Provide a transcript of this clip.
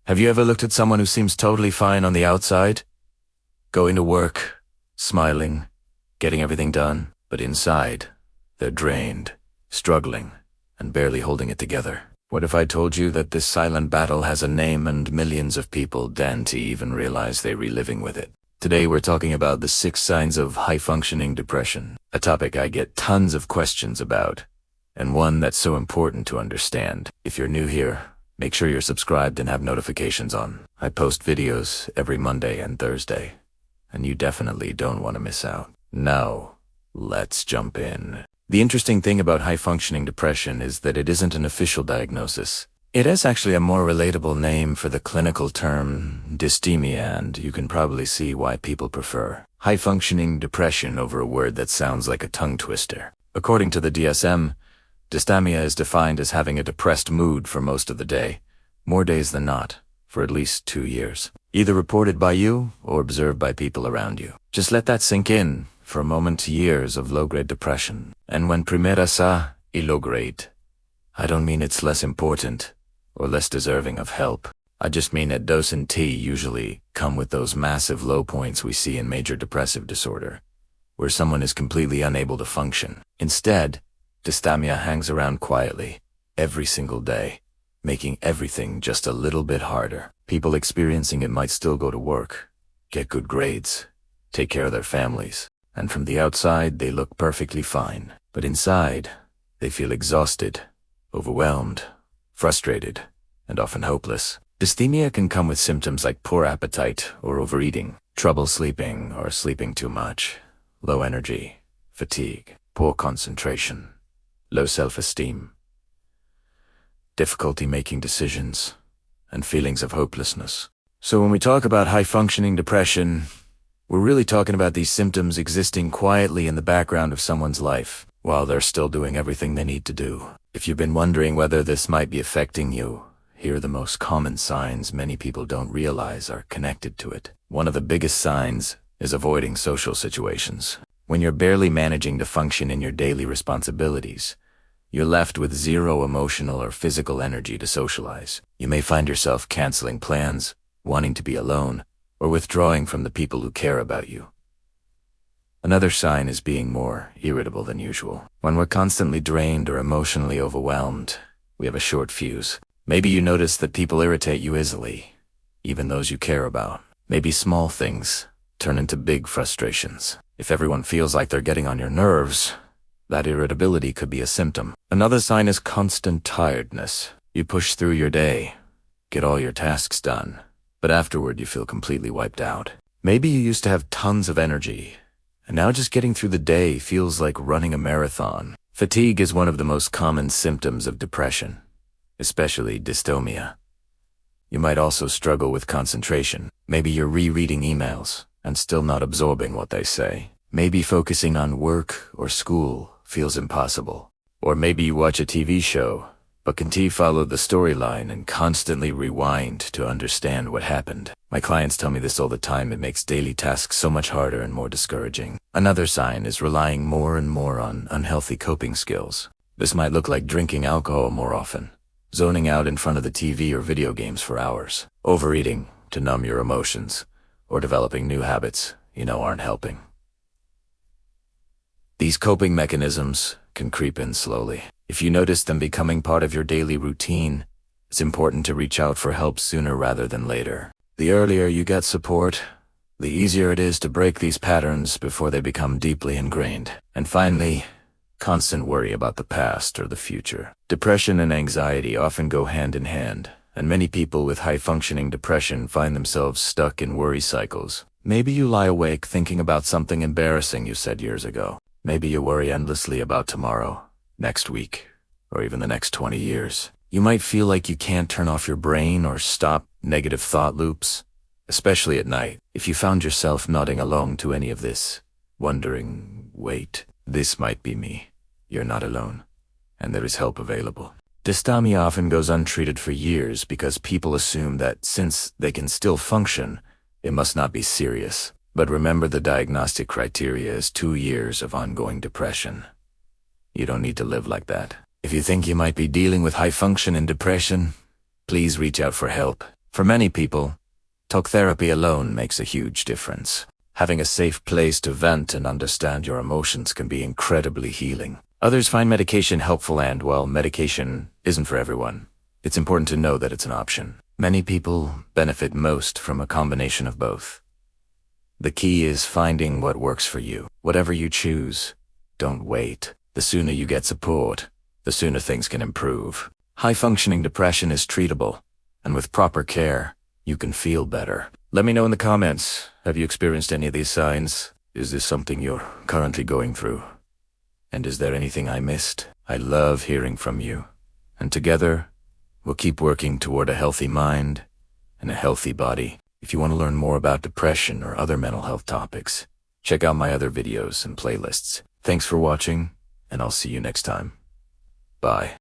Have you ever looked at someone who seems totally fine on the outside? Going to work, smiling, getting everything done, but inside, they're drained, struggling, and barely holding it together. What if I told you that this silent battle has a name and millions of people daren't even realize they're reliving with it? Today we're talking about the 6 signs of high-functioning depression, a topic I get tons of questions about, and one that's so important to understand. If you're new here, make sure you're subscribed and have notifications on. I post videos every Monday and Thursday, and you definitely don't want to miss out. Now, let's jump in. The interesting thing about high-functioning depression is that it isn't an official diagnosis. It is actually a more relatable name for the clinical term dysthymia, and you can probably see why people prefer high-functioning depression over a word that sounds like a tongue twister. According to the DSM, dysthymia is defined as having a depressed mood for most of the day, more days than not, for at least 2 years. Either reported by you or observed by people around you. Just let that sink in for a moment. Years of low-grade depression. And when primera sa y low-grade, I don't mean it's less important or less deserving of help. I just mean that dose and T usually come with those massive low points we see in major depressive disorder, where someone is completely unable to function. Instead, dysthymia hangs around quietly, every single day, making everything just a little bit harder. People experiencing it might still go to work, get good grades, take care of their families, and from the outside they look perfectly fine. But inside, they feel exhausted, overwhelmed, frustrated, and often hopeless. Dysthymia can come with symptoms like poor appetite or overeating, trouble sleeping or sleeping too much, low energy, fatigue, poor concentration, low self-esteem, difficulty making decisions, and feelings of hopelessness. So when we talk about high-functioning depression, we're really talking about these symptoms existing quietly in the background of someone's life, while they're still doing everything they need to do. If you've been wondering whether this might be affecting you, here are the most common signs many people don't realize are connected to it. One of the biggest signs is avoiding social situations. When you're barely managing to function in your daily responsibilities, you're left with zero emotional or physical energy to socialize. You may find yourself canceling plans, wanting to be alone, or withdrawing from the people who care about you. Another sign is being more irritable than usual. When we're constantly drained or emotionally overwhelmed, we have a short fuse. Maybe you notice that people irritate you easily, even those you care about. Maybe small things turn into big frustrations. If everyone feels like they're getting on your nerves, that irritability could be a symptom. Another sign is constant tiredness. You push through your day, get all your tasks done, but afterward you feel completely wiped out. Maybe you used to have tons of energy, and now just getting through the day feels like running a marathon. Fatigue is one of the most common symptoms of depression, especially dysthymia. You might also struggle with concentration. Maybe you're rereading emails and still not absorbing what they say. Maybe focusing on work or school feels impossible. Or maybe you watch a TV show, but can't follow the storyline and constantly rewind to understand what happened. My clients tell me this all the time. It makes daily tasks so much harder and more discouraging. Another sign is relying more and more on unhealthy coping skills. This might look like drinking alcohol more often, zoning out in front of the TV or video games for hours, overeating to numb your emotions, or developing new habits you know aren't helping. These coping mechanisms can creep in slowly. If you notice them becoming part of your daily routine, it's important to reach out for help sooner rather than later. The earlier you get support, the easier it is to break these patterns before they become deeply ingrained. And finally, constant worry about the past or the future. Depression and anxiety often go hand in hand, and many people with high-functioning depression find themselves stuck in worry cycles. Maybe you lie awake thinking about something embarrassing you said years ago. Maybe you worry endlessly about tomorrow, next week, or even the next 20 years. You might feel like you can't turn off your brain or stop negative thought loops, especially at night. If you found yourself nodding along to any of this, wondering, wait, this might be me, you're not alone, and there is help available. Dysthymia often goes untreated for years because people assume that since they can still function, it must not be serious. But remember, the diagnostic criteria is 2 years of ongoing depression. You don't need to live like that. If you think you might be dealing with high function and depression, please reach out for help. For many people, talk therapy alone makes a huge difference. Having a safe place to vent and understand your emotions can be incredibly healing. Others find medication helpful and, well, medication isn't for everyone. It's important to know that it's an option. Many people benefit most from a combination of both. The key is finding what works for you. Whatever you choose, don't wait. The sooner you get support, the sooner things can improve. High-functioning depression is treatable, and with proper care, you can feel better. Let me know in the comments, have you experienced any of these signs? Is this something you're currently going through? And is there anything I missed? I love hearing from you. And together, we'll keep working toward a healthy mind and a healthy body. If you want to learn more about depression or other mental health topics, check out my other videos and playlists. Thanks for watching, and I'll see you next time. Bye.